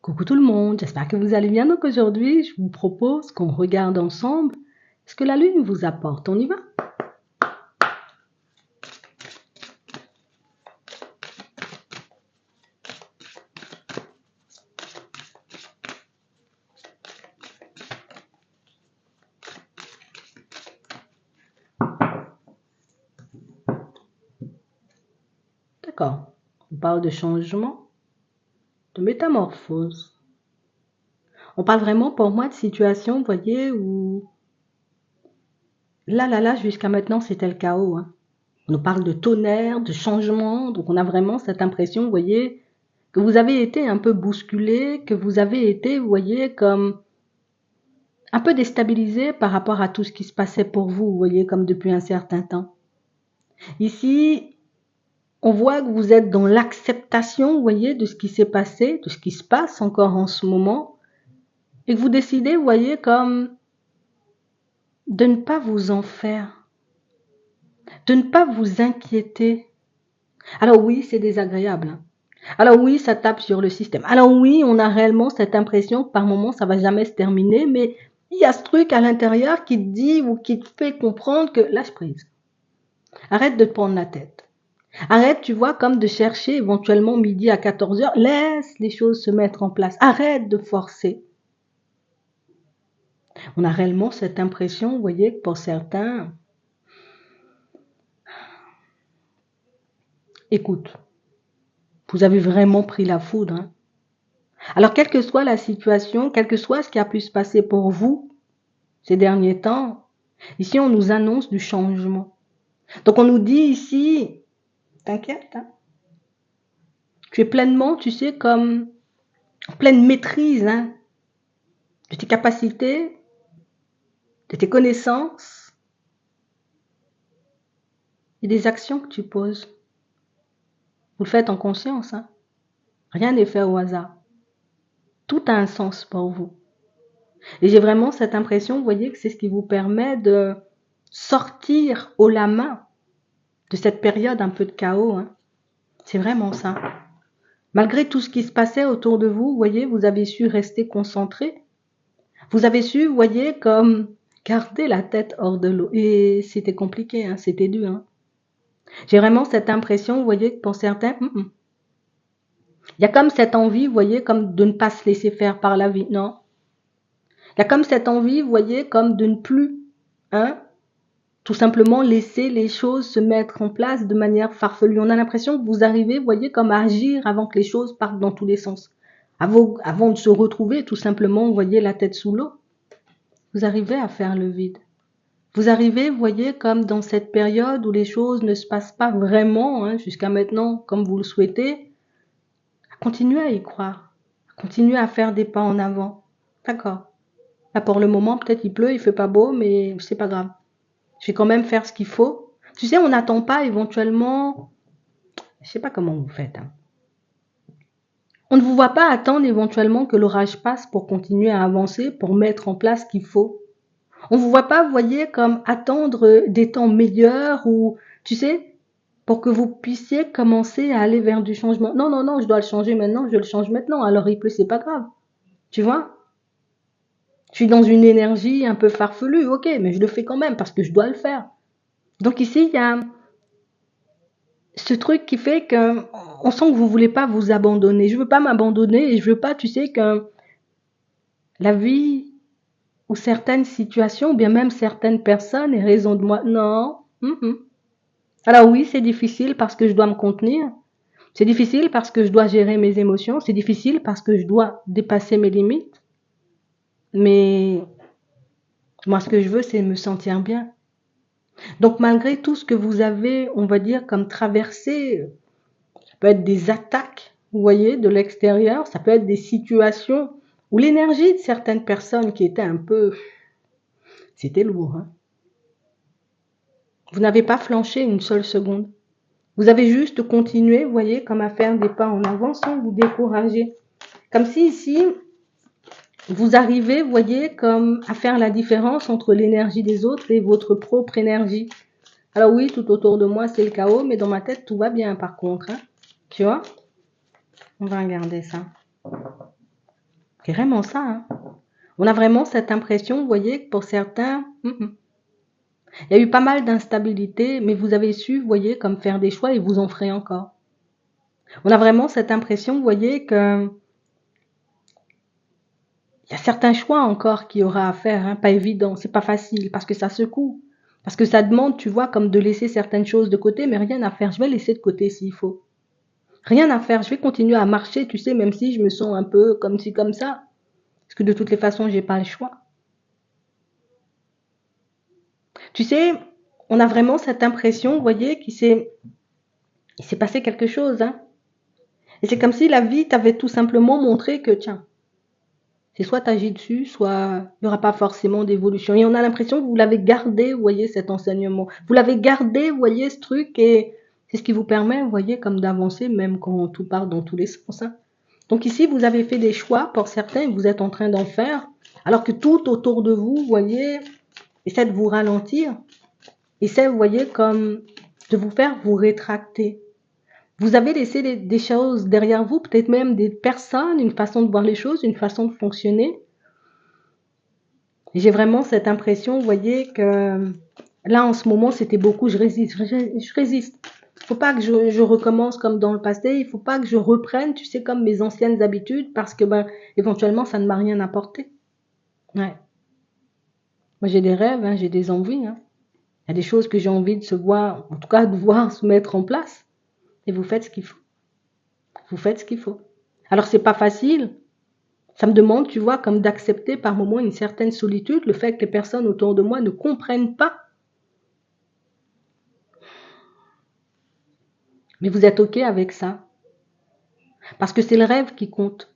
Coucou tout le monde, j'espère que vous allez bien. Donc aujourd'hui, je vous propose qu'on regarde ensemble ce que la Lune vous apporte. On y va? D'accord. On parle de changement, de métamorphose. On parle vraiment pour moi de situation, vous voyez, où là, jusqu'à maintenant, c'était le chaos, hein. On nous parle de tonnerre, de changement, donc on a vraiment cette impression, vous voyez, que vous avez été un peu bousculé, que vous avez été, vous voyez, comme un peu déstabilisé par rapport à tout ce qui se passait pour vous, vous voyez, comme depuis un certain temps. Ici, on voit que vous êtes dans l'acceptation, vous voyez, de ce qui s'est passé, de ce qui se passe encore en ce moment, et que vous décidez, vous voyez, comme de ne pas vous en faire, de ne pas vous inquiéter. Alors oui, c'est désagréable, hein. Alors oui, ça tape sur le système. Alors oui, on a réellement cette impression que par moment, ça va jamais se terminer, mais il y a ce truc à l'intérieur qui te dit ou qui te fait comprendre que lâche prise. Arrête de te prendre la tête. Arrête, tu vois, comme de chercher éventuellement midi à 14 heures. Laisse les choses se mettre en place. Arrête de forcer. On a réellement cette impression, vous voyez, que pour certains, écoute, vous avez vraiment pris la foudre, hein. Alors, quelle que soit la situation, quel que soit ce qui a pu se passer pour vous ces derniers temps, ici, on nous annonce du changement. Donc, on nous dit ici, t'inquiète, hein, tu es pleinement, tu sais, comme en pleine maîtrise, hein, de tes capacités, de tes connaissances et des actions que tu poses. Vous le faites en conscience, hein. Rien n'est fait au hasard. Tout a un sens pour vous. Et j'ai vraiment cette impression, vous voyez, que c'est ce qui vous permet de sortir haut la main de cette période un peu de chaos, hein. C'est vraiment ça. Malgré tout ce qui se passait autour de vous, vous voyez, vous avez su rester concentré. Vous avez su, vous voyez, comme garder la tête hors de l'eau. Et c'était compliqué, hein, c'était dur, hein. J'ai vraiment cette impression, vous voyez, que pour certains, il y a comme cette envie, vous voyez, comme de ne pas se laisser faire par la vie. Non. Il y a comme cette envie, vous voyez, comme de ne plus, hein, tout simplement laisser les choses se mettre en place de manière farfelue. On a l'impression que vous arrivez, vous voyez, comme à agir avant que les choses partent dans tous les sens. Avant de se retrouver, tout simplement, vous voyez, la tête sous l'eau. Vous arrivez à faire le vide. Vous arrivez, vous voyez, comme dans cette période où les choses ne se passent pas vraiment, hein, jusqu'à maintenant, comme vous le souhaitez, à continuer à y croire, à continuer à faire des pas en avant. D'accord. Là, pour le moment, peut-être il pleut, il fait pas beau, mais c'est pas grave. Je vais quand même faire ce qu'il faut. Tu sais, on n'attend pas éventuellement, je sais pas comment vous faites, hein. On ne vous voit pas attendre éventuellement que l'orage passe pour continuer à avancer, pour mettre en place ce qu'il faut. On ne vous voit pas, vous voyez, comme attendre des temps meilleurs ou, tu sais, pour que vous puissiez commencer à aller vers du changement. Non, non, non, je dois le changer maintenant, je le change maintenant. Alors il pleut, c'est pas grave. Tu vois? Je suis dans une énergie un peu farfelue, ok, mais je le fais quand même parce que je dois le faire. Donc ici, il y a ce truc qui fait que on sent que vous voulez pas vous abandonner. Je veux pas m'abandonner et je veux pas, tu sais, que la vie ou certaines situations, ou bien même certaines personnes aient raison de moi. Non. Alors oui, c'est difficile parce que je dois me contenir. C'est difficile parce que je dois gérer mes émotions. C'est difficile parce que je dois dépasser mes limites. Mais moi, ce que je veux, c'est me sentir bien. Donc malgré tout ce que vous avez, on va dire, comme traversé, ça peut être des attaques, vous voyez, de l'extérieur, ça peut être des situations où l'énergie de certaines personnes qui étaient un peu, c'était lourd, hein. Vous n'avez pas flanché une seule seconde. Vous avez juste continué, vous voyez, comme à faire des pas en avant sans vous décourager. Comme si ici, vous arrivez, vous voyez, comme à faire la différence entre l'énergie des autres et votre propre énergie. Alors oui, tout autour de moi, c'est le chaos, mais dans ma tête, tout va bien par contre, hein. Tu vois? On va regarder ça. C'est vraiment ça, hein. On a vraiment cette impression, vous voyez, que pour certains, il y a eu pas mal d'instabilité, mais vous avez su, vous voyez, comme faire des choix et vous en ferez encore. On a vraiment cette impression, vous voyez, que il y a certains choix encore qu'il y aura à faire, hein, pas évident, c'est pas facile, parce que ça secoue. Parce que ça demande, tu vois, comme de laisser certaines choses de côté, mais rien à faire. Je vais laisser de côté s'il faut. Rien à faire, je vais continuer à marcher, tu sais, même si je me sens un peu comme ci, comme ça. Parce que de toutes les façons, j'ai pas le choix. Tu sais, on a vraiment cette impression, vous voyez, il s'est passé quelque chose, hein. Et c'est comme si la vie t'avait tout simplement montré que, tiens, c'est soit t'agis dessus, soit il n'y aura pas forcément d'évolution. Et on a l'impression que vous l'avez gardé, vous voyez, cet enseignement. Vous l'avez gardé, vous voyez, ce truc, et c'est ce qui vous permet, vous voyez, comme d'avancer, même quand tout part dans tous les sens, hein. Donc ici, vous avez fait des choix, pour certains, vous êtes en train d'en faire, alors que tout autour de vous, vous voyez, essaie de vous ralentir, essaie, vous voyez, comme de vous faire vous rétracter. Vous avez laissé des choses derrière vous, peut-être même des personnes, une façon de voir les choses, une façon de fonctionner. J'ai vraiment cette impression, vous voyez, que là, en ce moment, c'était beaucoup, je résiste, je résiste. Il ne faut pas que je recommence comme dans le passé, il ne faut pas que je reprenne, tu sais, comme mes anciennes habitudes, parce que, ben, éventuellement, ça ne m'a rien apporté. Ouais. Moi, j'ai des rêves, hein, j'ai des envies, hein. Il y a des choses que j'ai envie de se voir, en tout cas, de voir se mettre en place. Et vous faites ce qu'il faut. Vous faites ce qu'il faut. Alors, c'est pas facile. Ça me demande, tu vois, comme d'accepter par moments une certaine solitude, le fait que les personnes autour de moi ne comprennent pas. Mais vous êtes OK avec ça. Parce que c'est le rêve qui compte.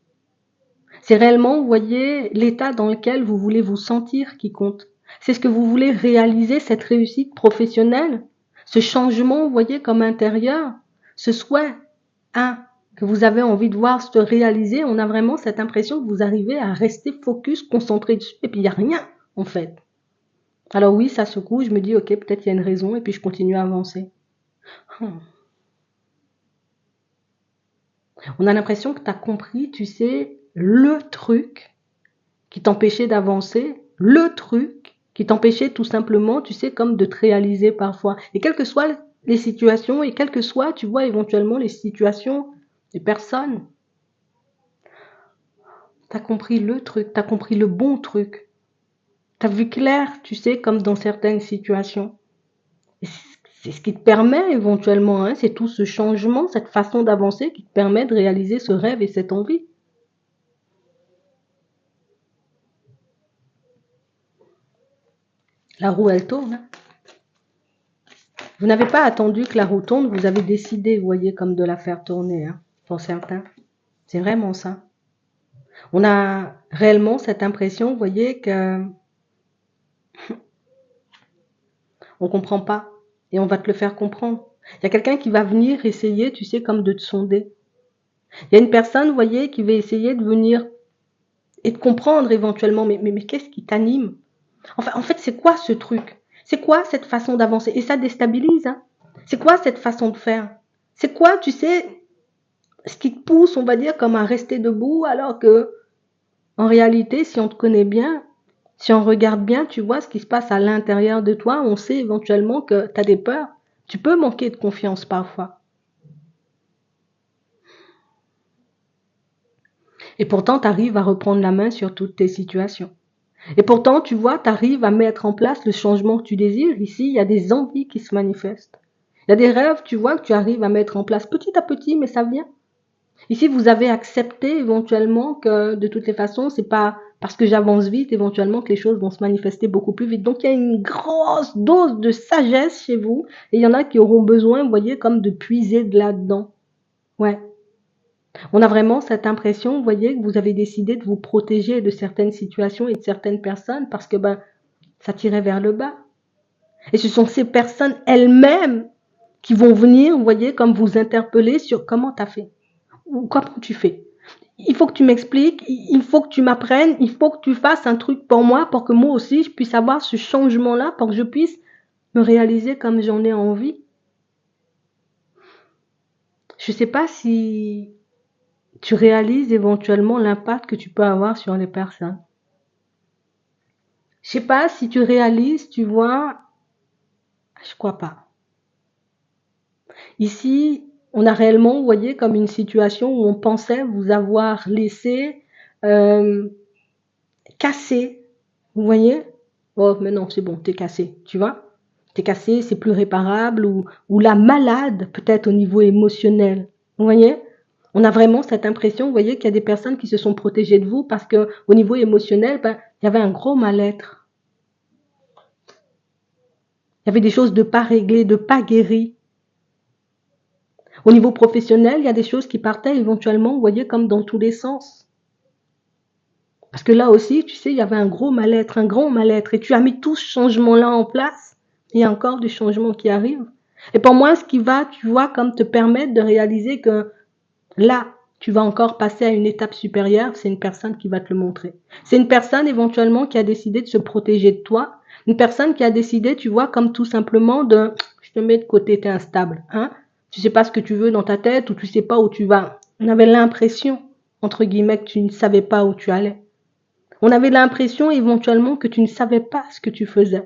C'est réellement, vous voyez, l'état dans lequel vous voulez vous sentir qui compte. C'est ce que vous voulez réaliser, cette réussite professionnelle, ce changement, vous voyez, comme intérieur, ce souhait, hein, que vous avez envie de voir se réaliser. On a vraiment cette impression que vous arrivez à rester focus, concentré dessus, et puis il n'y a rien, en fait. Alors oui, ça secoue, je me dis, ok, peut-être il y a une raison, et puis je continue à avancer. On a l'impression que tu as compris, tu sais, le truc qui t'empêchait d'avancer, le truc qui t'empêchait tout simplement, tu sais, comme de te réaliser parfois. Et quelles que soient les situations, et quelles que soient, tu vois, éventuellement les situations des personnes, tu as compris le truc, tu as compris le bon truc. Tu as vu clair, tu sais, comme dans certaines situations. Et c'est ce qui te permet éventuellement, hein, c'est tout ce changement, cette façon d'avancer qui te permet de réaliser ce rêve et cette envie. La roue, elle tourne, hein. Vous n'avez pas attendu que la roue tourne, vous avez décidé, vous voyez, comme de la faire tourner, hein, pour certains. C'est vraiment ça. On a réellement cette impression, vous voyez, que on comprend pas et on va te le faire comprendre. Il y a quelqu'un qui va venir essayer, tu sais, comme de te sonder. Il y a une personne, vous voyez, qui va essayer de venir et de comprendre éventuellement, mais qu'est-ce qui t'anime? Enfin, en fait, c'est quoi ce truc? C'est quoi cette façon d'avancer? Et ça déstabilise, hein. C'est quoi cette façon de faire? C'est quoi, tu sais, ce qui te pousse, on va dire, comme à rester debout, alors que, en réalité, si on te connaît bien, si on regarde bien, tu vois ce qui se passe à l'intérieur de toi, on sait éventuellement que tu as des peurs. Tu peux manquer de confiance parfois. Et pourtant, tu arrives à reprendre la main sur toutes tes situations. Et pourtant, tu vois, tu arrives à mettre en place le changement que tu désires. Ici, il y a des envies qui se manifestent. Il y a des rêves, tu vois, que tu arrives à mettre en place petit à petit, mais ça vient. Ici, vous avez accepté éventuellement que de toutes les façons, c'est pas parce que j'avance vite éventuellement que les choses vont se manifester beaucoup plus vite. Donc il y a une grosse dose de sagesse chez vous et il y en a qui auront besoin, vous voyez, comme de puiser de là-dedans. Ouais. On a vraiment cette impression, vous voyez, que vous avez décidé de vous protéger de certaines situations et de certaines personnes parce que ben ça tirait vers le bas. Et ce sont ces personnes elles-mêmes qui vont venir, vous voyez, comme vous interpeller sur comment tu as fait ou comment tu fais. Il faut que tu m'expliques, il faut que tu m'apprennes, il faut que tu fasses un truc pour moi, pour que moi aussi je puisse avoir ce changement-là, pour que je puisse me réaliser comme j'en ai envie. Je sais pas si tu réalises éventuellement l'impact que tu peux avoir sur les personnes. Je sais pas si tu réalises, tu vois, je crois pas. Ici, on a réellement, vous voyez, comme une situation où on pensait vous avoir laissé euh, cassé. Vous voyez? Oh, mais non, c'est bon, t'es cassé, tu vois? T'es cassé, c'est plus réparable, ou la malade, peut-être au niveau émotionnel. Vous voyez? On a vraiment cette impression, vous voyez, qu'il y a des personnes qui se sont protégées de vous parce que au niveau émotionnel, ben, il y avait un gros mal-être. Il y avait des choses de pas réglées, de pas guéries. Au niveau professionnel, il y a des choses qui partaient éventuellement, vous voyez, comme dans tous les sens. Parce que là aussi, tu sais, il y avait un gros mal-être, un grand mal-être, et tu as mis tout ce changement-là en place. Il y a encore du changement qui arrive. Et pour moi, ce qui va, tu vois, comme te permettre de réaliser que là, tu vas encore passer à une étape supérieure, c'est une personne qui va te le montrer. C'est une personne éventuellement qui a décidé de se protéger de toi, une personne qui a décidé, tu vois, comme tout simplement de, je te mets de côté, t'es instable, hein. Tu sais pas ce que tu veux dans ta tête ou tu sais pas où tu vas. On avait l'impression, entre guillemets, que tu ne savais pas où tu allais. On avait l'impression éventuellement que tu ne savais pas ce que tu faisais.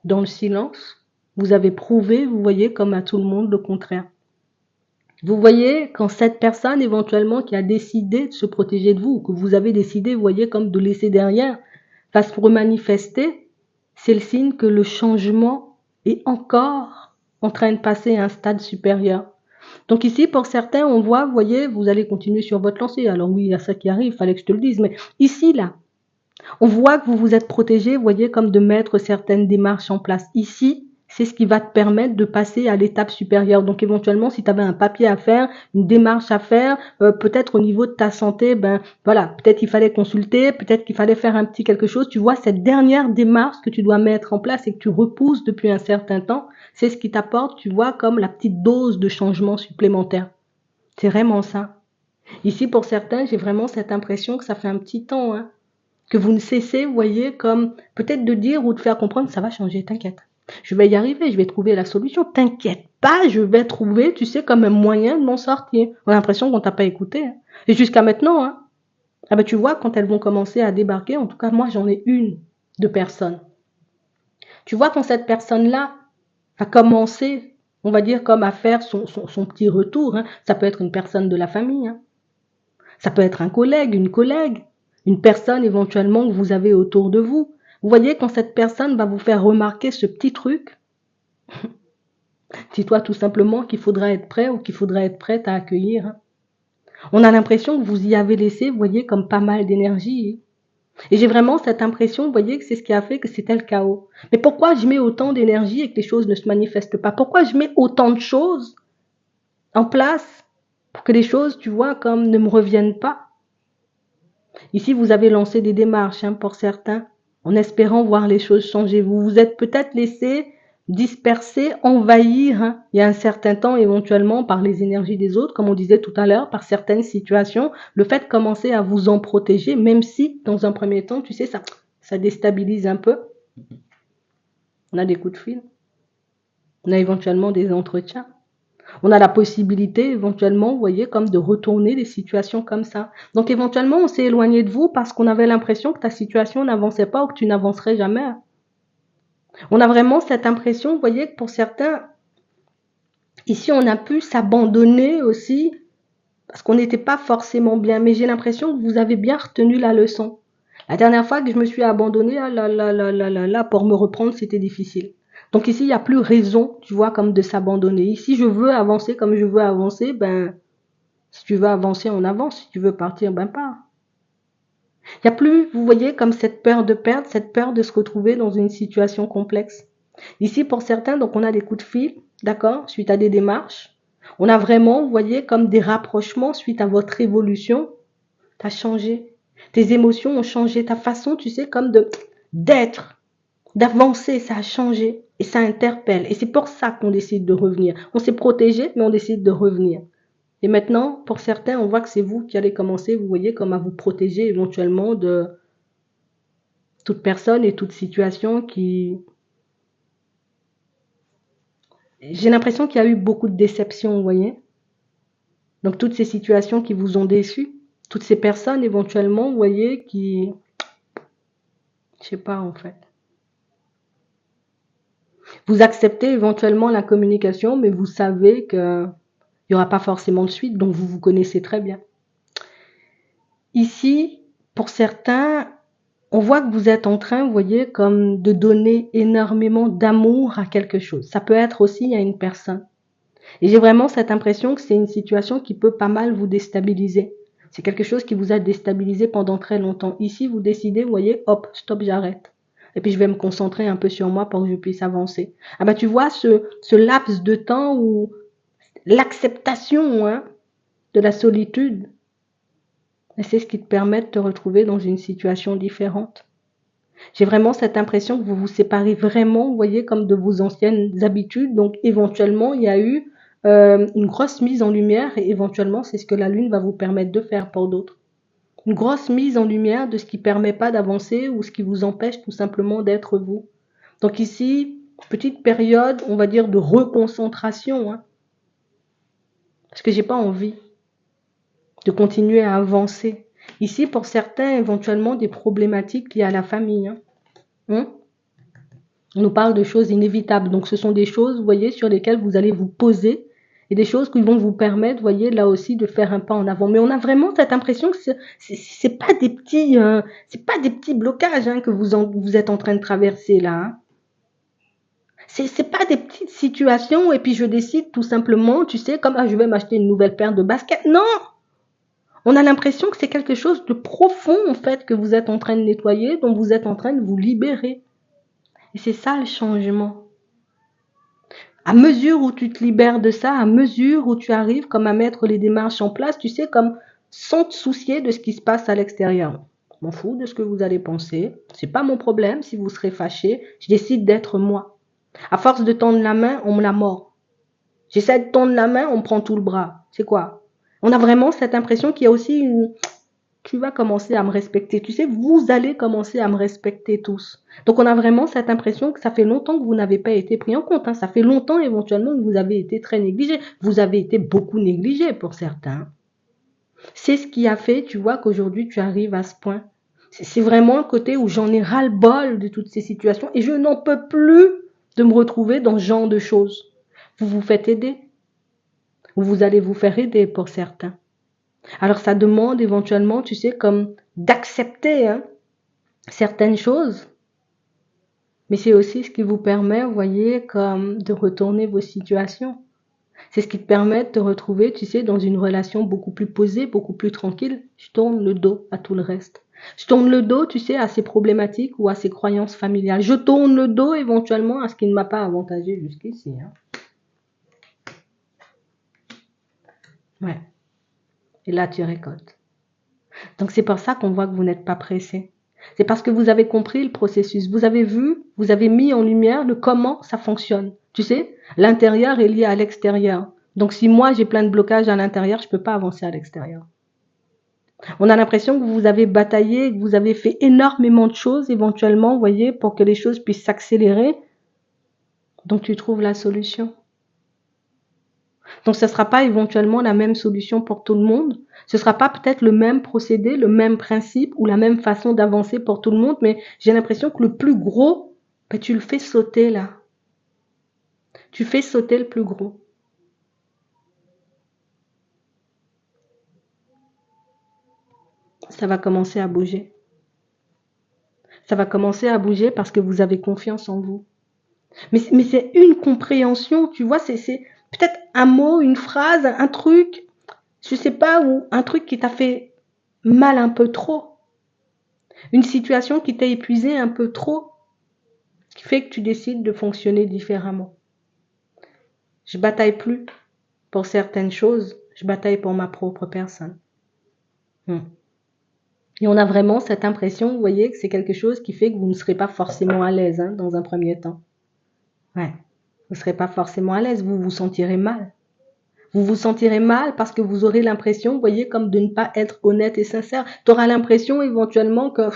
Dans le silence, vous avez prouvé, vous voyez, comme à tout le monde, le contraire. Vous voyez, quand cette personne éventuellement qui a décidé de se protéger de vous, ou que vous avez décidé, vous voyez, comme de laisser derrière, va se remanifester, c'est le signe que le changement est encore en train de passer à un stade supérieur. Donc ici, pour certains, on voit, vous voyez, vous allez continuer sur votre lancée. Alors oui, il y a ça qui arrive, il fallait que je te le dise, mais ici, là, on voit que vous vous êtes protégé, vous voyez, comme de mettre certaines démarches en place. Ici, c'est ce qui va te permettre de passer à l'étape supérieure. Donc éventuellement, si tu avais un papier à faire, une démarche à faire, peut-être au niveau de ta santé, ben voilà, peut-être il fallait consulter, peut-être qu'il fallait faire un petit quelque chose. Tu vois, cette dernière démarche que tu dois mettre en place et que tu repousses depuis un certain temps, c'est ce qui t'apporte, tu vois, comme la petite dose de changement supplémentaire. C'est vraiment ça. Ici, pour certains, j'ai vraiment cette impression que ça fait un petit temps, hein, que vous ne cessez, vous voyez, comme peut-être de dire ou de faire comprendre que ça va changer, t'inquiète. Je vais y arriver, je vais trouver la solution, t'inquiète pas, je vais trouver, tu sais, comme un moyen de m'en sortir. On a l'impression qu'on t'a pas écouté, hein. Et jusqu'à maintenant, hein. Ah ben tu vois, quand elles vont commencer à débarquer, en tout cas moi j'en ai une de personnes. Tu vois, quand cette personne-là a commencé, on va dire, comme à faire son petit retour, hein, ça peut être une personne de la famille, hein. Ça peut être un collègue, une personne éventuellement que vous avez autour de vous. Vous voyez, quand cette personne va vous faire remarquer ce petit truc, dis-toi tout simplement qu'il faudra être prêt ou qu'il faudra être prête à accueillir. On a l'impression que vous y avez laissé, vous voyez, comme pas mal d'énergie. Et j'ai vraiment cette impression, vous voyez, que c'est ce qui a fait que c'était le chaos. Mais pourquoi je mets autant d'énergie et que les choses ne se manifestent pas? Pourquoi je mets autant de choses en place pour que les choses, tu vois, comme ne me reviennent pas? Ici, vous avez lancé des démarches, hein, pour certains, en espérant voir les choses changer. Vous vous êtes peut-être laissé disperser, envahir, hein, il y a un certain temps éventuellement par les énergies des autres, comme on disait tout à l'heure, par certaines situations. Le fait de commencer à vous en protéger, même si dans un premier temps, tu sais, ça déstabilise un peu. On a des coups de fil, on a éventuellement des entretiens. On a la possibilité éventuellement, vous voyez, comme de retourner des situations comme ça. Donc éventuellement, on s'est éloigné de vous parce qu'on avait l'impression que ta situation n'avançait pas ou que tu n'avancerais jamais. On a vraiment cette impression, vous voyez, que pour certains, ici, on a pu s'abandonner aussi parce qu'on n'était pas forcément bien. Mais j'ai l'impression que vous avez bien retenu la leçon. La dernière fois que je me suis abandonnée, ah là, là, là, là, là, là, pour me reprendre, c'était difficile. Donc ici, il n'y a plus raison, tu vois, comme de s'abandonner. Ici, je veux avancer comme je veux avancer, ben, si tu veux avancer, on avance. Si tu veux partir, ben pars. Il n'y a plus, vous voyez, comme cette peur de perdre, cette peur de se retrouver dans une situation complexe. Ici, pour certains, donc on a des coups de fil, d'accord, suite à des démarches. On a vraiment, vous voyez, comme des rapprochements suite à votre évolution. Tu as changé. Tes émotions ont changé. Ta façon, tu sais, comme d'être, d'avancer, ça a changé. Et ça interpelle. Et c'est pour ça qu'on décide de revenir. On s'est protégé, mais on décide de revenir. Et maintenant, pour certains, on voit que c'est vous qui allez commencer, vous voyez, comme à vous protéger éventuellement de toute personne et toute situation qui... J'ai l'impression qu'il y a eu beaucoup de déceptions, vous voyez. Donc toutes ces situations qui vous ont déçu, toutes ces personnes éventuellement, vous voyez, qui, je sais pas en fait. Vous acceptez éventuellement la communication, mais vous savez que il n'y aura pas forcément de suite, donc vous vous connaissez très bien. Ici, pour certains, on voit que vous êtes en train, vous voyez, comme de donner énormément d'amour à quelque chose. Ça peut être aussi à une personne. Et j'ai vraiment cette impression que c'est une situation qui peut pas mal vous déstabiliser. C'est quelque chose qui vous a déstabilisé pendant très longtemps. Ici, vous décidez, vous voyez, hop, stop, j'arrête. Et puis je vais me concentrer un peu sur moi pour que je puisse avancer. Ah bah tu vois ce laps de temps où l'acceptation de la solitude, et c'est ce qui te permet de te retrouver dans une situation différente. J'ai vraiment cette impression que vous vous séparez vraiment, vous voyez, comme de vos anciennes habitudes. Donc éventuellement, il y a eu une grosse mise en lumière et éventuellement, c'est ce que la Lune va vous permettre de faire pour d'autres. Une grosse mise en lumière de ce qui ne permet pas d'avancer ou ce qui vous empêche tout simplement d'être vous. Donc ici, petite période, on va dire, de reconcentration, parce que j'ai pas envie de continuer à avancer. Ici, pour certains, éventuellement, des problématiques liées à la famille. On nous parle de choses inévitables. Donc, ce sont des choses, vous voyez, sur lesquelles vous allez vous poser et des choses qui vont vous permettre, vous voyez, là aussi, de faire un pas en avant. Mais on a vraiment cette impression que c'est pas des petits, c'est pas des petits blocages que vous êtes en train de traverser là. C'est pas des petites situations et puis je décide tout simplement, tu sais, comme je vais m'acheter une nouvelle paire de baskets. Non! On a l'impression que c'est quelque chose de profond en fait que vous êtes en train de nettoyer, dont vous êtes en train de vous libérer. Et c'est ça le changement. À mesure où tu te libères de ça, à mesure où tu arrives comme à mettre les démarches en place, tu sais, comme sans te soucier de ce qui se passe à l'extérieur. Je m'en fous de ce que vous allez penser. C'est pas mon problème si vous serez fâché. Je décide d'être moi. À force de tendre la main, on me la mord. J'essaie de tendre la main, on me prend tout le bras. C'est quoi? On a vraiment cette impression qu'il y a aussi une... Tu vas commencer à me respecter. Tu sais, vous allez commencer à me respecter tous. Donc on a vraiment cette impression que ça fait longtemps que vous n'avez pas été pris en compte. Ça fait longtemps éventuellement que vous avez été très négligé. Vous avez été beaucoup négligé pour certains. C'est ce qui a fait, tu vois, qu'aujourd'hui tu arrives à ce point. C'est vraiment un côté où j'en ai ras-le-bol de toutes ces situations et je n'en peux plus de me retrouver dans ce genre de choses. Vous vous faites aider ou vous allez vous faire aider pour certains. Alors ça demande éventuellement, tu sais, comme d'accepter certaines choses, mais c'est aussi ce qui vous permet, vous voyez, comme de retourner vos situations. C'est ce qui te permet de te retrouver, tu sais, dans une relation beaucoup plus posée, beaucoup plus tranquille. Je tourne le dos à tout le reste. Je tourne le dos, tu sais, à ces problématiques ou à ces croyances familiales. Je tourne le dos éventuellement à ce qui ne m'a pas avantagé jusqu'ici. Ouais. Et là, tu récoltes. Donc c'est pour ça qu'on voit que vous n'êtes pas pressé. C'est parce que vous avez compris le processus. Vous avez vu, vous avez mis en lumière le comment ça fonctionne. Tu sais, l'intérieur est lié à l'extérieur. Donc si moi j'ai plein de blocages à l'intérieur, je ne peux pas avancer à l'extérieur. On a l'impression que vous avez bataillé, que vous avez fait énormément de choses éventuellement, vous voyez, pour que les choses puissent s'accélérer. Donc tu trouves la solution. Donc ce ne sera pas éventuellement la même solution pour tout le monde. Ce ne sera pas peut-être le même procédé, le même principe ou la même façon d'avancer pour tout le monde, mais j'ai l'impression que le plus gros, tu le fais sauter là. Tu fais sauter le plus gros. Ça va commencer à bouger. Ça va commencer à bouger parce que vous avez confiance en vous. Mais c'est une compréhension, tu vois, c'est peut-être un mot, une phrase, un truc, je sais pas, ou un truc qui t'a fait mal un peu trop. Une situation qui t'a épuisé un peu trop, qui fait que tu décides de fonctionner différemment. Je bataille plus pour certaines choses, je bataille pour ma propre personne. Et on a vraiment cette impression, vous voyez, que c'est quelque chose qui fait que vous ne serez pas forcément à l'aise dans un premier temps. Ouais, vous ne serez pas forcément à l'aise, vous vous sentirez mal. Vous vous sentirez mal parce que vous aurez l'impression, vous voyez, comme de ne pas être honnête et sincère. Tu auras l'impression éventuellement que,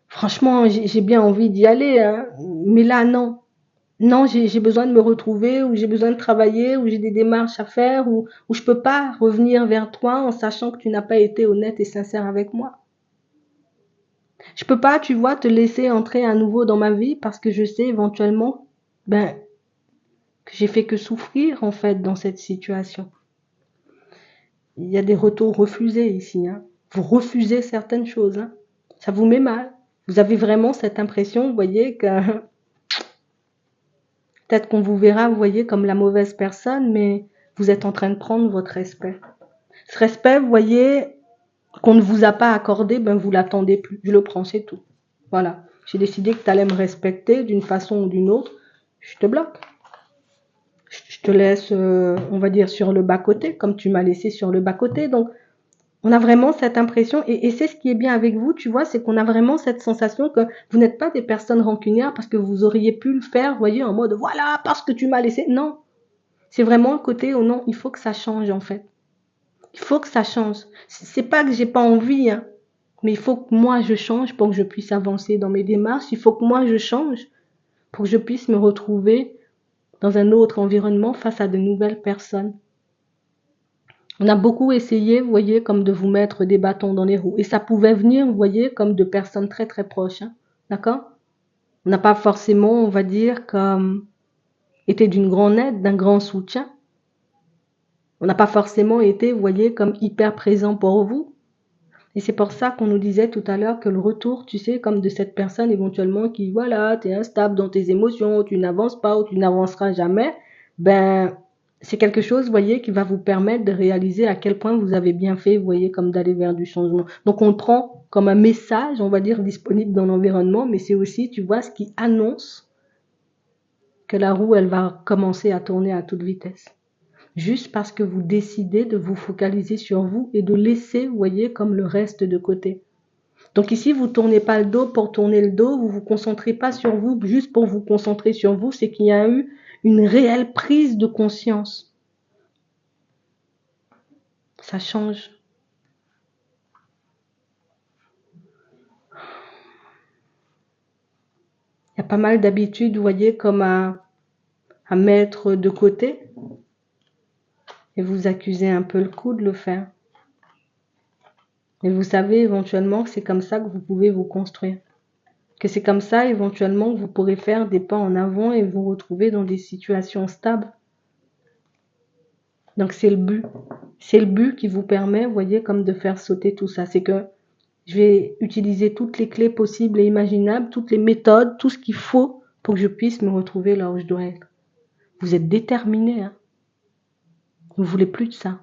franchement, j'ai bien envie d'y aller, mais là, non. non, j'ai besoin de me retrouver, ou j'ai besoin de travailler, ou j'ai des démarches à faire, ou je peux pas revenir vers toi en sachant que tu n'as pas été honnête et sincère avec moi. Je peux pas, tu vois, te laisser entrer à nouveau dans ma vie parce que je sais éventuellement, ben, que j'ai fait que souffrir, en fait, dans cette situation. Il y a des retours refusés ici, hein. Vous refusez certaines choses, hein. Ça vous met mal. Vous avez vraiment cette impression, vous voyez, que peut-être qu'on vous verra, vous voyez, comme la mauvaise personne, mais vous êtes en train de prendre votre respect. Ce respect, vous voyez, qu'on ne vous a pas accordé, ben vous l'attendez plus. Je le prends, c'est tout. Voilà. J'ai décidé que tu allais me respecter d'une façon ou d'une autre. Je te bloque. Je te laisse, on va dire, sur le bas-côté, comme tu m'as laissé sur le bas-côté. Donc, on a vraiment cette impression, et c'est ce qui est bien avec vous, tu vois, c'est qu'on a vraiment cette sensation que vous n'êtes pas des personnes rancunières parce que vous auriez pu le faire, vous voyez, en mode, voilà, parce que tu m'as laissé. Non. C'est vraiment le côté, oh non, il faut que ça change, en fait. Il faut que ça change. C'est pas que j'ai pas envie, hein, mais il faut que moi je change pour que je puisse avancer dans mes démarches. Il faut que moi je change pour que je puisse me retrouver dans un autre environnement face à de nouvelles personnes. On a beaucoup essayé, vous voyez, comme de vous mettre des bâtons dans les roues. Et ça pouvait venir, vous voyez, comme de personnes très très proches. Hein. D'accord? On n'a pas forcément, on va dire, comme été d'une grande aide, d'un grand soutien. On n'a pas forcément été, vous voyez, comme hyper présent pour vous. Et c'est pour ça qu'on nous disait tout à l'heure que le retour, tu sais, comme de cette personne éventuellement qui, voilà, tu es instable dans tes émotions, tu n'avances pas ou tu n'avanceras jamais, ben, c'est quelque chose, vous voyez, qui va vous permettre de réaliser à quel point vous avez bien fait, vous voyez, comme d'aller vers du changement. Donc on le prend comme un message, on va dire, disponible dans l'environnement, mais c'est aussi, tu vois, ce qui annonce que la roue, elle va commencer à tourner à toute vitesse. Juste parce que vous décidez de vous focaliser sur vous et de laisser, vous voyez, comme le reste de côté. Donc ici, vous ne tournez pas le dos pour tourner le dos, vous ne vous concentrez pas sur vous juste pour vous concentrer sur vous, c'est qu'il y a eu une réelle prise de conscience. Ça change. Il y a pas mal d'habitudes, vous voyez, comme à mettre de côté et vous accusez un peu le coup de le faire. Et vous savez éventuellement que c'est comme ça que vous pouvez vous construire. Que c'est comme ça éventuellement que vous pourrez faire des pas en avant et vous retrouver dans des situations stables. Donc c'est le but. C'est le but qui vous permet, vous voyez, comme de faire sauter tout ça. C'est que je vais utiliser toutes les clés possibles et imaginables, toutes les méthodes, tout ce qu'il faut pour que je puisse me retrouver là où je dois être. Vous êtes déterminé, hein. Vous ne voulez plus de ça.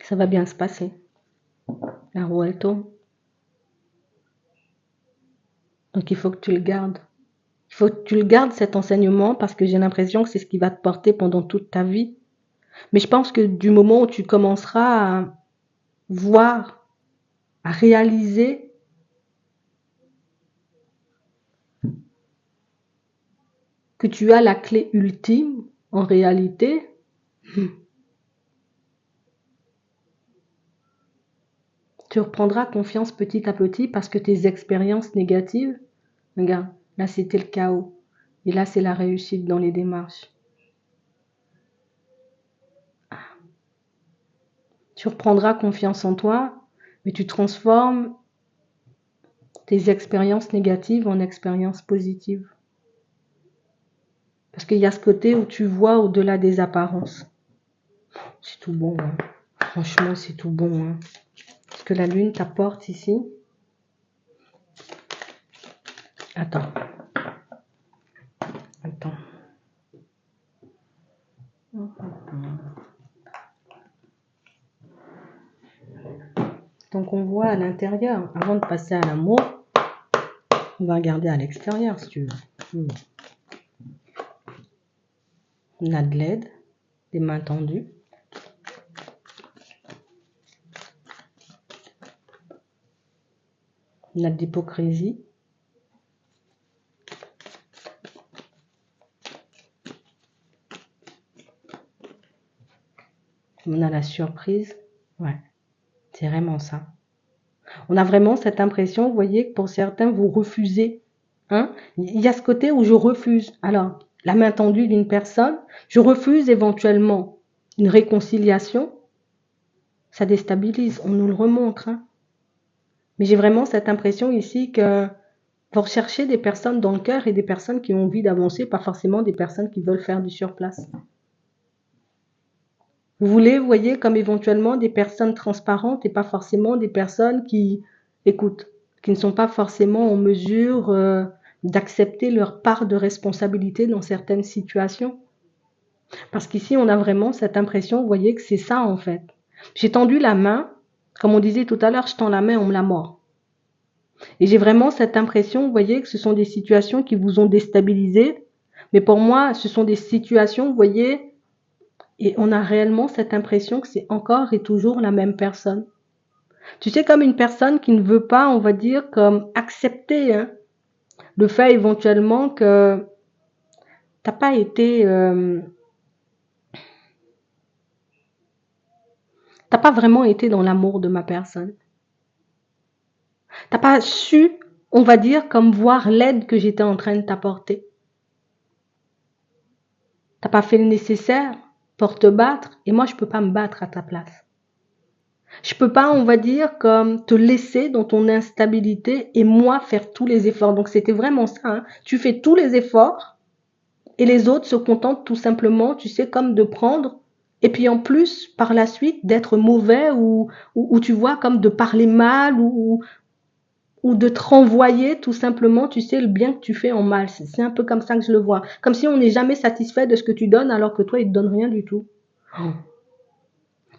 Ça va bien se passer. La roue, elle tourne. Donc il faut que tu le gardes. Il faut que tu le gardes, cet enseignement, parce que j'ai l'impression que c'est ce qui va te porter pendant toute ta vie. Mais je pense que du moment où tu commenceras à voir, à réaliser que tu as la clé ultime, en réalité, tu reprendras confiance petit à petit parce que tes expériences négatives, regarde, là c'était le chaos. Et là c'est la réussite dans les démarches. Tu reprendras confiance en toi, mais tu transformes tes expériences négatives en expériences positives. Parce qu'il y a ce côté où tu vois au-delà des apparences. C'est tout bon, hein. Franchement, c'est tout bon. Hein. Ce que la lune t'apporte ici. Attends. Attends. Donc on voit à l'intérieur. Avant de passer à l'amour, on va regarder à l'extérieur si tu veux. On a de l'aide, des mains tendues. On a de l'hypocrisie. On a la surprise. Ouais, c'est vraiment ça. On a vraiment cette impression, vous voyez, que pour certains, vous refusez Hein? Il y a ce côté où je refuse. Alors, la main tendue d'une personne, je refuse éventuellement une réconciliation, ça déstabilise, on nous le remontre. Hein? Mais j'ai vraiment cette impression ici que vous recherchez des personnes dans le cœur et des personnes qui ont envie d'avancer, pas forcément des personnes qui veulent faire du surplace. Vous voulez, vous voyez, comme éventuellement des personnes transparentes et pas forcément des personnes qui écoutent, qui ne sont pas forcément en mesure d'accepter leur part de responsabilité dans certaines situations. Parce qu'ici, on a vraiment cette impression, vous voyez, que c'est ça en fait. J'ai tendu la main, comme on disait tout à l'heure, je tends la main, on me la mord. Et j'ai vraiment cette impression, vous voyez, que ce sont des situations qui vous ont déstabilisé. Mais pour moi, ce sont des situations, vous voyez, et on a réellement cette impression que c'est encore et toujours la même personne. Tu sais, comme une personne qui ne veut pas, on va dire, comme accepter hein, le fait éventuellement que t'as pas été, t'as pas vraiment été dans l'amour de ma personne. T'as pas su, on va dire, comme voir l'aide que j'étais en train de t'apporter. T'as pas fait le nécessaire pour te battre et moi je peux pas me battre à ta place. Je peux pas, on va dire, comme te laisser dans ton instabilité et moi faire tous les efforts. Donc c'était vraiment ça. Hein. Tu fais tous les efforts et les autres se contentent tout simplement, tu sais, comme de prendre et puis en plus par la suite d'être mauvais ou tu vois comme de parler mal ou de te renvoyer tout simplement, tu sais, le bien que tu fais en mal. C'est un peu comme ça que je le vois. Comme si on n'est jamais satisfait de ce que tu donnes alors que toi, il te donne rien du tout.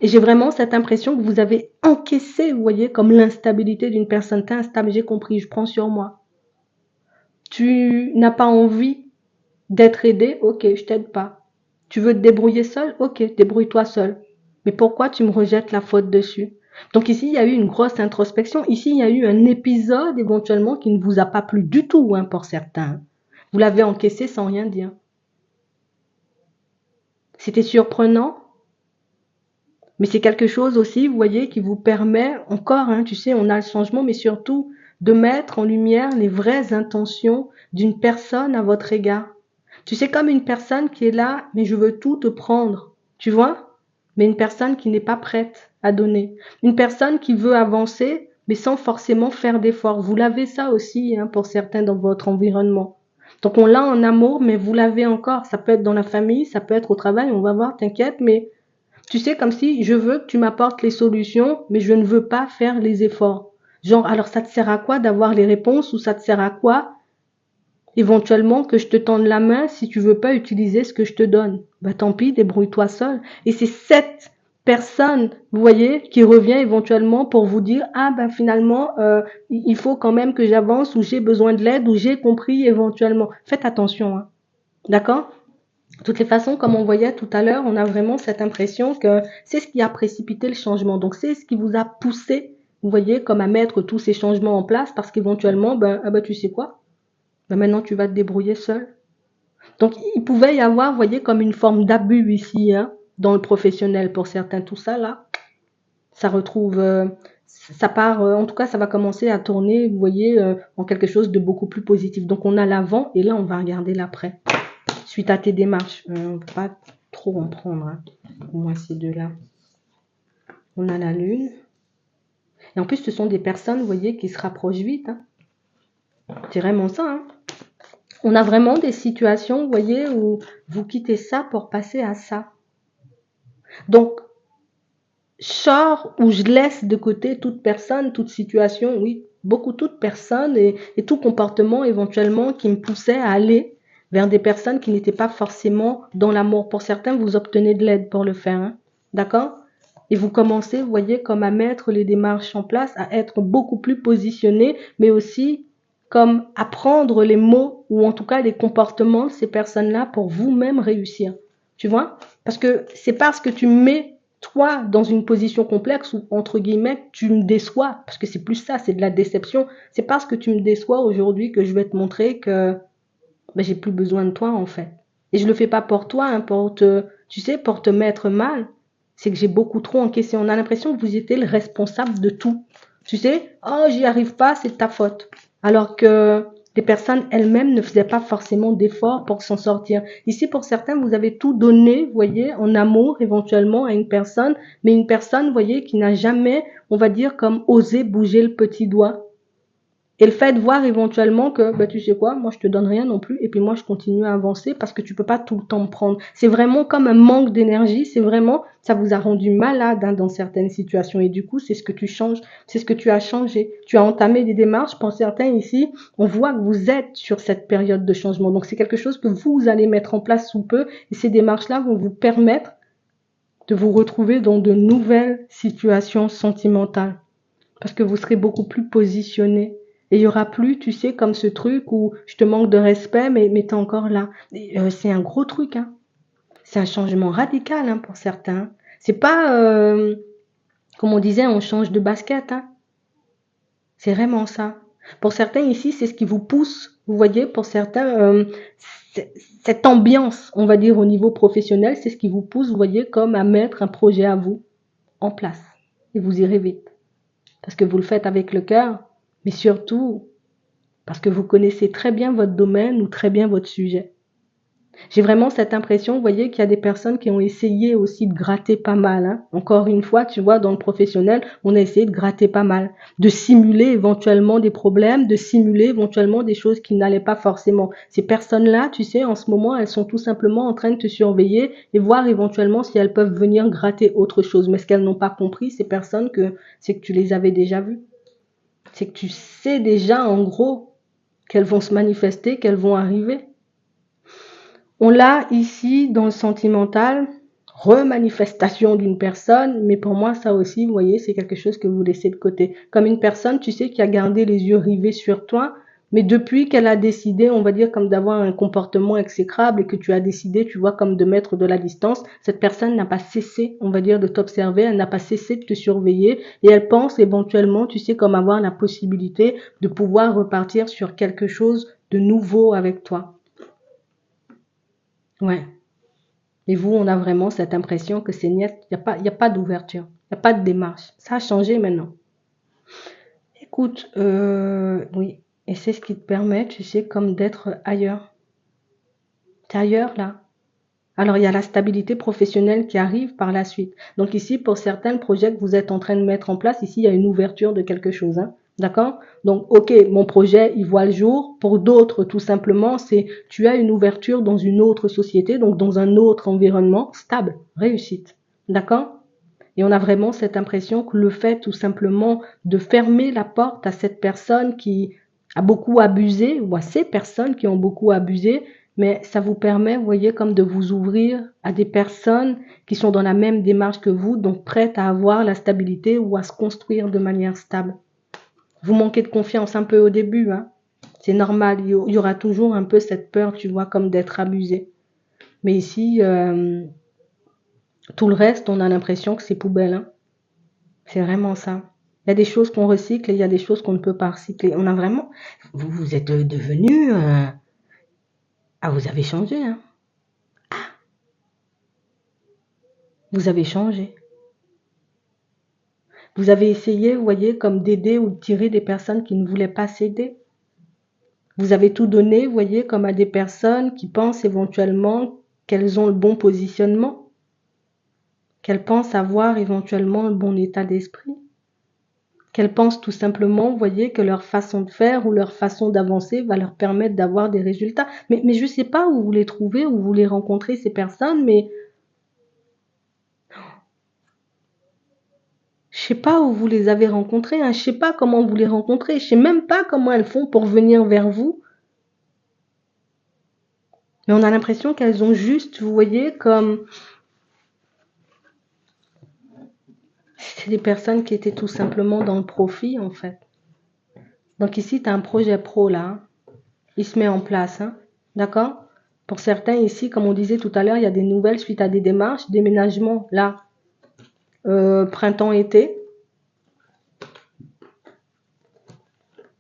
Et j'ai vraiment cette impression que vous avez encaissé, vous voyez, comme l'instabilité d'une personne. T'es instable, j'ai compris, je prends sur moi. Tu n'as pas envie d'être aidé, ok, je t'aide pas. Tu veux te débrouiller seul, ok, débrouille-toi seul. Mais pourquoi tu me rejettes la faute dessus? Donc ici, il y a eu une grosse introspection. Ici, il y a eu un épisode éventuellement qui ne vous a pas plu du tout, hein, pour certains. Vous l'avez encaissé sans rien dire. C'était surprenant, mais c'est quelque chose aussi, vous voyez, qui vous permet encore, hein, tu sais, on a le changement, mais surtout de mettre en lumière les vraies intentions d'une personne à votre égard. Tu sais, comme une personne qui est là, mais je veux tout te prendre, tu vois, mais une personne qui n'est pas prête à donner. Une personne qui veut avancer, mais sans forcément faire d'efforts. Vous l'avez ça aussi, hein, pour certains dans votre environnement. Donc on l'a en amour, mais vous l'avez encore. Ça peut être dans la famille, ça peut être au travail, on va voir, t'inquiète, mais tu sais, comme si je veux que tu m'apportes les solutions, mais je ne veux pas faire les efforts. Genre, alors ça te sert à quoi d'avoir les réponses ou ça te sert à quoi éventuellement que je te tende la main si tu veux pas utiliser ce que je te donne? Bah tant pis, débrouille-toi seul. Et c'est cette personne, vous voyez, qui revient éventuellement pour vous dire ah ben finalement il faut quand même que j'avance ou j'ai besoin de l'aide ou j'ai compris éventuellement. Faites attention, hein. D'accord? De toutes les façons, comme on voyait tout à l'heure, on a vraiment cette impression que c'est ce qui a précipité le changement. Donc, c'est ce qui vous a poussé, vous voyez, comme à mettre tous ces changements en place parce qu'éventuellement, ben, ah ben, tu sais quoi? Ben, maintenant, tu vas te débrouiller seul. Donc, il pouvait y avoir, vous voyez, comme une forme d'abus ici, hein, dans le professionnel pour certains. Tout ça, là, ça retrouve, ça part, en tout cas, ça va commencer à tourner, vous voyez, en quelque chose de beaucoup plus positif. Donc, on a l'avant et là, on va regarder l'après. Suite à tes démarches. On ne peut pas trop en prendre, hein. Au moins ces deux-là. On a la lune. Et en plus, ce sont des personnes, vous voyez, qui se rapprochent vite. Hein. C'est vraiment ça. Hein. On a vraiment des situations, vous voyez, où vous quittez ça pour passer à ça. Donc, je sors ou je laisse de côté toute personne, toute situation, oui, beaucoup toute personne et tout comportement éventuellement qui me poussait à aller vers des personnes qui n'étaient pas forcément dans l'amour. Pour certains, vous obtenez de l'aide pour le faire, hein, d'accord? Et vous commencez, vous voyez, comme à mettre les démarches en place, à être beaucoup plus positionné, mais aussi comme à prendre les mots ou en tout cas les comportements de ces personnes-là pour vous-même réussir. Tu vois? Parce que c'est parce que tu mets toi dans une position complexe où, entre guillemets, tu me déçois, parce que c'est plus ça, c'est de la déception. C'est parce que tu me déçois aujourd'hui que je vais te montrer que ben, j'ai plus besoin de toi en fait. Et je le fais pas pour toi, hein, pour te, tu sais, pour te mettre mal. C'est que j'ai beaucoup trop encaissé. On a l'impression que vous étiez le responsable de tout. Tu sais, oh j'y arrive pas, c'est de ta faute. Alors que Les personnes elles-mêmes ne faisaient pas forcément d'efforts pour s'en sortir. Ici, pour certains, vous avez tout donné, vous voyez, en amour éventuellement à une personne, mais une personne, vous voyez, qui n'a jamais, on va dire, comme osé bouger le petit doigt. Et le fait de voir éventuellement que, bah, tu sais quoi, moi je te donne rien non plus, et puis moi je continue à avancer parce que tu peux pas tout le temps me prendre. C'est vraiment comme un manque d'énergie, c'est vraiment, ça vous a rendu malade hein, dans certaines situations, et du coup c'est ce que tu changes, c'est ce que tu as changé. Tu as entamé des démarches, pour certains ici, on voit que vous êtes sur cette période de changement, donc c'est quelque chose que vous allez mettre en place sous peu, et ces démarches-là vont vous permettre de vous retrouver dans de nouvelles situations sentimentales. Parce que vous serez beaucoup plus positionné. Et il y aura plus, tu sais, comme ce truc où je te manque de respect, mais t'es encore là. C'est un gros truc, hein. C'est un changement radical, hein, pour certains. C'est pas, comme on disait, on change de basket, hein. C'est vraiment ça. Pour certains ici, c'est ce qui vous pousse, vous voyez, pour certains, cette ambiance, on va dire, au niveau professionnel, c'est ce qui vous pousse, vous voyez, comme à mettre un projet à vous en place. Et vous irez vite. Parce que vous le faites avec le cœur, mais surtout parce que vous connaissez très bien votre domaine ou très bien votre sujet. J'ai vraiment cette impression, vous voyez, qu'il y a des personnes qui ont essayé aussi de gratter pas mal. Hein. Encore une fois, tu vois, dans le professionnel, on a essayé de gratter pas mal, de simuler éventuellement des problèmes, de simuler éventuellement des choses qui n'allaient pas forcément. Ces personnes-là, tu sais, en ce moment, elles sont tout simplement en train de te surveiller et voir éventuellement si elles peuvent venir gratter autre chose. Mais ce qu'elles n'ont pas compris, ces personnes, c'est que tu les avais déjà vues. C'est que tu sais déjà, en gros, qu'elles vont se manifester, qu'elles vont arriver. On l'a ici dans le sentimental, remanifestation d'une personne, mais pour moi, ça aussi, vous voyez, c'est quelque chose que vous laissez de côté. Comme une personne, tu sais, qui a gardé les yeux rivés sur toi, mais depuis qu'elle a décidé, on va dire, comme d'avoir un comportement exécrable et que tu as décidé, tu vois, comme de mettre de la distance, cette personne n'a pas cessé, on va dire, de t'observer, elle n'a pas cessé de te surveiller et elle pense éventuellement, tu sais, comme avoir la possibilité de pouvoir repartir sur quelque chose de nouveau avec toi. Ouais. Et vous, on a vraiment cette impression que c'est net, il y a pas d'ouverture, il n'y a pas de démarche. Ça a changé maintenant. Écoute, oui, et c'est ce qui te permet, tu sais, comme d'être ailleurs. T'es ailleurs là. Alors il y a la stabilité professionnelle qui arrive par la suite. Donc ici, pour certains, le projet que vous êtes en train de mettre en place, ici, il y a une ouverture de quelque chose. Hein. D'accord? Donc, ok, mon projet, il voit le jour. Pour d'autres, tout simplement, c'est tu as une ouverture dans une autre société, donc dans un autre environnement stable, réussite. D'accord? Et on a vraiment cette impression que le fait tout simplement de fermer la porte à cette personne qui a beaucoup abusé, ou à ces personnes qui ont beaucoup abusé, mais ça vous permet, vous voyez, comme de vous ouvrir à des personnes qui sont dans la même démarche que vous, donc prêtes à avoir la stabilité ou à se construire de manière stable. Vous manquez de confiance un peu au début, hein. C'est normal, il y aura toujours un peu cette peur, tu vois, comme d'être abusé. Mais ici, tout le reste, on a l'impression que c'est poubelle, hein. C'est vraiment ça. Il y a des choses qu'on recycle et il y a des choses qu'on ne peut pas recycler. On a vraiment... Vous êtes devenu... Ah, vous avez changé, hein. Vous avez changé. Vous avez essayé, vous voyez, comme d'aider ou de tirer des personnes qui ne voulaient pas s'aider. Vous avez tout donné, vous voyez, comme à des personnes qui pensent éventuellement qu'elles ont le bon positionnement, qu'elles pensent avoir éventuellement le bon état d'esprit, qu'elles pensent tout simplement, vous voyez, que leur façon de faire ou leur façon d'avancer va leur permettre d'avoir des résultats. Mais je ne sais pas où vous les trouvez, où vous les rencontrez, ces personnes, mais je sais pas où vous les avez rencontrées, hein. Je sais pas comment vous les rencontrez, je sais même pas comment elles font pour venir vers vous. Mais on a l'impression qu'elles ont juste, vous voyez, comme... C'est des personnes qui étaient tout simplement dans le profit, en fait. Donc ici, tu as un projet pro, là. Hein. Il se met en place, hein. D'accord? Pour certains, ici, comme on disait tout à l'heure, il y a des nouvelles suite à des démarches, déménagement, là, printemps-été.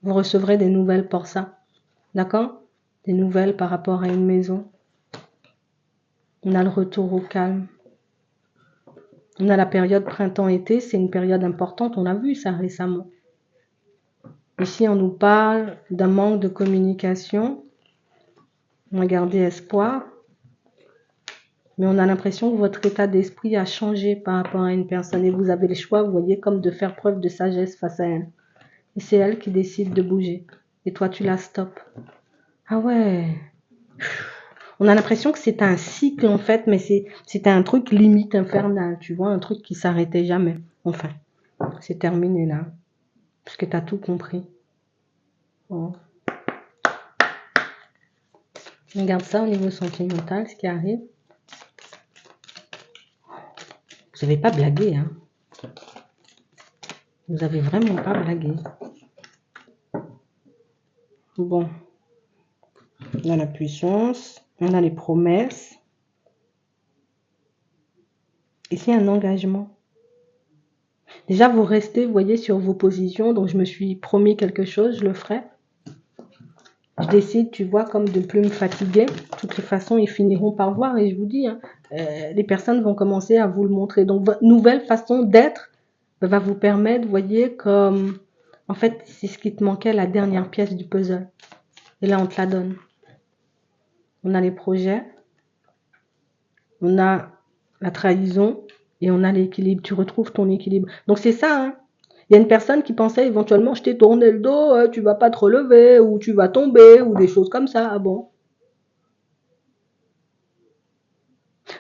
Vous recevrez des nouvelles pour ça. D'accord? Des nouvelles par rapport à une maison. On a le retour au calme. On a la période printemps-été, c'est une période importante, on a vu ça récemment. Ici, on nous parle d'un manque de communication. On a gardé espoir. Mais on a l'impression que votre état d'esprit a changé par rapport à une personne. Et vous avez le choix, vous voyez, comme de faire preuve de sagesse face à elle. Et c'est elle qui décide de bouger. Et toi, tu la stoppes. Ah ouais. On a l'impression que c'est un cycle, en fait, mais c'était un truc limite infernal, tu vois, un truc qui s'arrêtait jamais. Enfin, c'est terminé là. Parce que tu as tout compris. Bon. On regarde ça au niveau sentimental, ce qui arrive. Vous n'avez pas blagué, hein. Vous avez vraiment pas blagué. Bon. On a la puissance, on a les promesses. Ici, un engagement. Déjà, vous restez, vous voyez, sur vos positions. Donc, je me suis promis quelque chose, je le ferai. Je décide, tu vois, comme de ne plus me fatiguer. De toutes les façons, ils finiront par voir. Et je vous dis, hein, les personnes vont commencer à vous le montrer. Donc, votre nouvelle façon d'être va vous permettre, vous voyez, comme... En fait, c'est ce qui te manquait, la dernière pièce du puzzle. Et là, on te la donne. On a les projets. On a la trahison. Et on a l'équilibre. Tu retrouves ton équilibre. Donc, c'est ça, hein. Il y a une personne qui pensait éventuellement, je t'ai tourné le dos, tu vas pas te relever, ou tu vas tomber, ou des choses comme ça. Ah bon?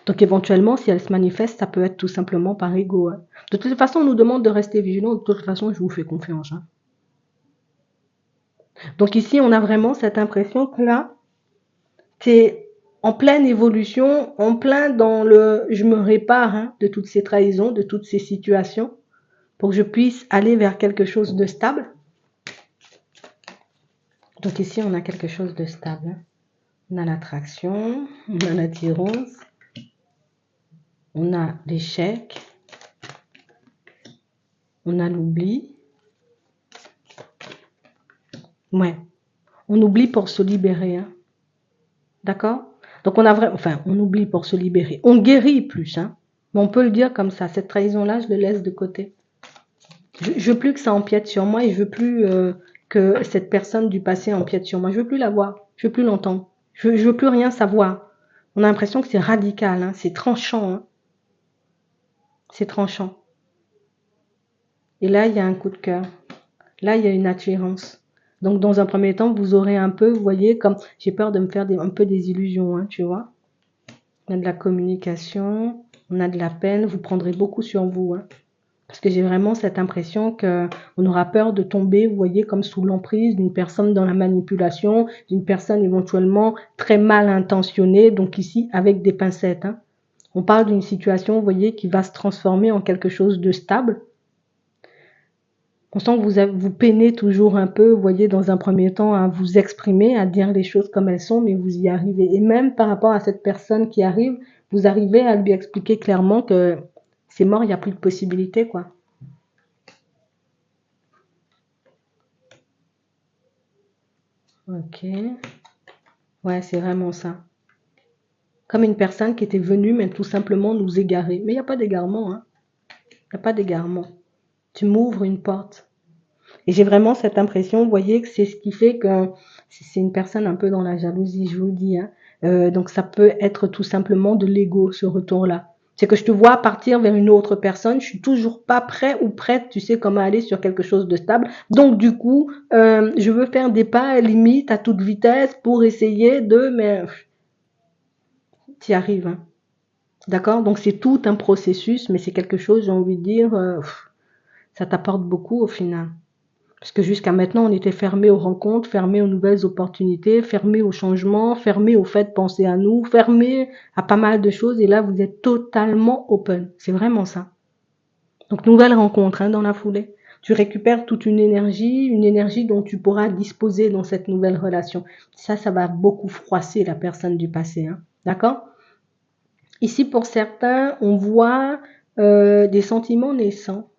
Donc éventuellement, si elle se manifeste, ça peut être tout simplement par ego, hein. De toute façon, on nous demande de rester vigilant. De toute façon, je vous fais confiance, hein. Donc ici, on a vraiment cette impression que là, tu es en pleine évolution, en plein dans le je me répare, hein, de toutes ces trahisons, de toutes ces situations, pour que je puisse aller vers quelque chose de stable. Donc ici, on a quelque chose de stable, hein. On a l'attraction, on a l'attirance, on a l'échec, on a l'oubli. Ouais, on oublie pour se libérer, hein. D'accord? Donc on a vraiment, enfin, on oublie pour se libérer. On guérit plus, hein. Mais on peut le dire comme ça. Cette trahison-là, je le laisse de côté. Je veux plus que ça empiète sur moi et je veux plus que cette personne du passé empiète sur moi. Je veux plus la voir. Je veux plus l'entendre. Je veux plus rien savoir. On a l'impression que c'est radical, hein. C'est tranchant, hein. C'est tranchant. Et là, il y a un coup de cœur. Là, il y a une attirance. Donc, dans un premier temps, vous aurez un peu, vous voyez, comme j'ai peur de me faire un peu des illusions, hein, tu vois. On a de la communication, on a de la peine, vous prendrez beaucoup sur vous, hein. Parce que j'ai vraiment cette impression qu'on aura peur de tomber, vous voyez, comme sous l'emprise d'une personne dans la manipulation, d'une personne éventuellement très mal intentionnée, donc ici avec des pincettes, hein. On parle d'une situation, vous voyez, qui va se transformer en quelque chose de stable. On sent que vous peinez toujours un peu, vous voyez, dans un premier temps, à vous exprimer, à dire les choses comme elles sont, mais vous y arrivez. Et même par rapport à cette personne qui arrive, vous arrivez à lui expliquer clairement que c'est mort, il n'y a plus de possibilité, quoi. Ok. Ouais, c'est vraiment ça. Comme une personne qui était venue, mais tout simplement nous égarer. Mais il n'y a pas d'égarement, hein. Il n'y a pas d'égarement. Tu m'ouvres une porte. Et j'ai vraiment cette impression, vous voyez, que c'est ce qui fait que c'est une personne un peu dans la jalousie, je vous le dis, hein. Donc ça peut être tout simplement de l'ego, ce retour-là. C'est que je te vois partir vers une autre personne, je suis toujours pas prêt ou prête, tu sais, comment aller sur quelque chose de stable. Donc du coup, je veux faire des pas limite à toute vitesse pour essayer de, mais tu y arrives, hein. D'accord? Donc c'est tout un processus, mais c'est quelque chose, j'ai envie de dire, ça t'apporte beaucoup au final. Parce que jusqu'à maintenant, on était fermé aux rencontres, fermé aux nouvelles opportunités, fermé au changement, fermé au fait de penser à nous, fermé à pas mal de choses. Et là, vous êtes totalement open. C'est vraiment ça. Donc, nouvelle rencontre, hein, dans la foulée. Tu récupères toute une énergie dont tu pourras disposer dans cette nouvelle relation. Ça va beaucoup froisser la personne du passé, hein. D'accord? Ici, pour certains, on voit des sentiments naissants.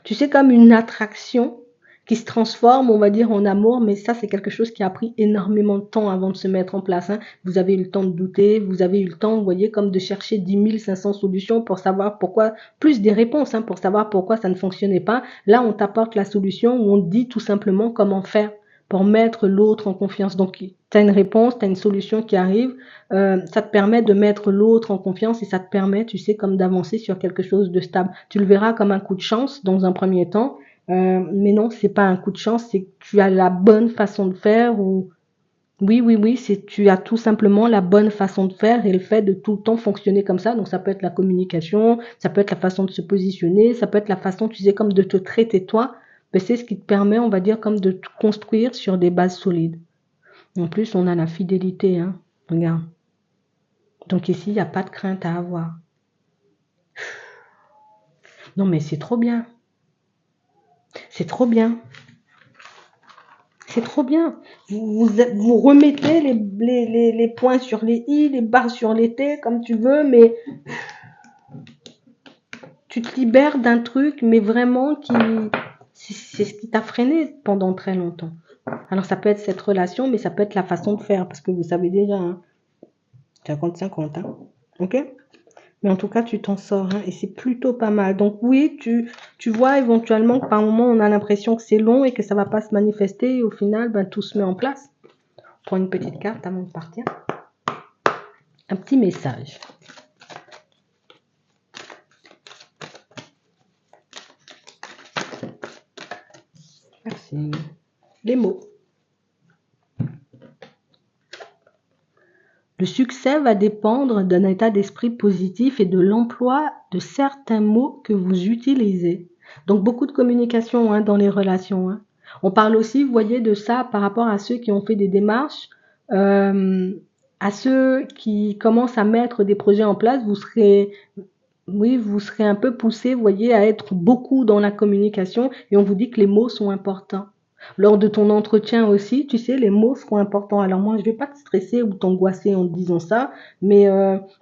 Tu sais, comme une attraction qui se transforme, on va dire, en amour, mais ça, c'est quelque chose qui a pris énormément de temps avant de se mettre en place. Hein. Vous avez eu le temps de douter, vous avez eu le temps, vous voyez, comme de chercher 10 500 solutions pour savoir pourquoi, plus des réponses, hein, pour savoir pourquoi ça ne fonctionnait pas. Là, on t'apporte la solution où on te dit tout simplement comment faire pour mettre l'autre en confiance. Donc, tu as une réponse, tu as une solution qui arrive, ça te permet de mettre l'autre en confiance et ça te permet, tu sais, comme d'avancer sur quelque chose de stable. Tu le verras comme un coup de chance dans un premier temps, mais non, c'est pas un coup de chance, c'est que tu as la bonne façon de faire ou oui, c'est tu as tout simplement la bonne façon de faire et le fait de tout le temps fonctionner comme ça. Donc ça peut être la communication, ça peut être la façon de se positionner, ça peut être la façon, tu sais, comme de te traiter toi. Mais c'est ce qui te permet, on va dire, comme de te construire sur des bases solides. En plus, on a la fidélité, hein. Regarde. Donc ici, il n'y a pas de crainte à avoir. Non, mais c'est trop bien. C'est trop bien. C'est trop bien. Vous remettez les points sur les i, les barres sur les t, comme tu veux, mais tu te libères d'un truc, mais vraiment qui, c'est ce qui t'a freiné pendant très longtemps. Alors ça peut être cette relation, mais ça peut être la façon de faire, parce que vous savez déjà, hein, 50-50, hein. Ok? Mais en tout cas, tu t'en sors, hein, et c'est plutôt pas mal. Donc oui, tu vois éventuellement que par moment, on a l'impression que c'est long et que ça va pas se manifester, et au final, ben, tout se met en place. Prends une petite carte avant de partir. Un petit message. Merci. Les mots. Le succès va dépendre d'un état d'esprit positif et de l'emploi de certains mots que vous utilisez. Donc beaucoup de communication, hein, dans les relations. Hein. On parle aussi, vous voyez, de ça par rapport à ceux qui ont fait des démarches, à ceux qui commencent à mettre des projets en place. Vous serez un peu poussé, vous voyez, à être beaucoup dans la communication et on vous dit que les mots sont importants. Lors de ton entretien aussi, tu sais, les mots seront importants. Alors moi, je vais pas te stresser ou t'angoisser en te disant ça, mais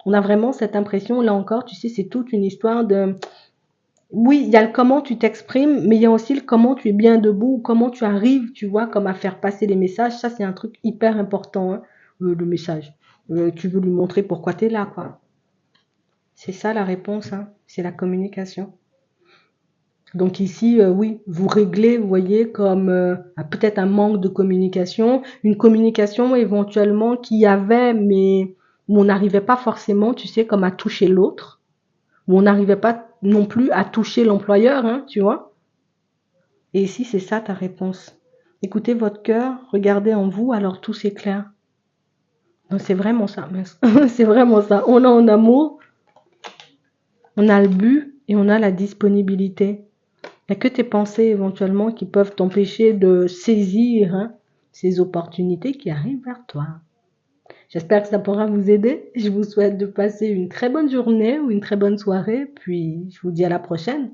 on a vraiment cette impression, là encore, tu sais, c'est toute une histoire de... Oui, il y a le comment tu t'exprimes, mais il y a aussi le comment tu es bien debout, comment tu arrives, tu vois, comme à faire passer les messages. Ça, c'est un truc hyper important, hein, le message. Tu veux lui montrer pourquoi tu es là, quoi. C'est ça la réponse, hein, c'est la communication. Donc ici, oui, vous réglez, vous voyez, comme peut-être un manque de communication, une communication éventuellement qu'il y avait, mais où on n'arrivait pas forcément, tu sais, comme à toucher l'autre, où on n'arrivait pas non plus à toucher l'employeur, hein, tu vois. Et ici, c'est ça ta réponse. Écoutez votre cœur, regardez en vous, alors tout s'éclaire. Non, c'est vraiment ça, c'est vraiment ça. On a en amour, on a le but et on a la disponibilité. Il n'y a que tes pensées éventuellement qui peuvent t'empêcher de saisir, hein, ces opportunités qui arrivent vers toi. J'espère que ça pourra vous aider. Je vous souhaite de passer une très bonne journée ou une très bonne soirée. Puis je vous dis à la prochaine.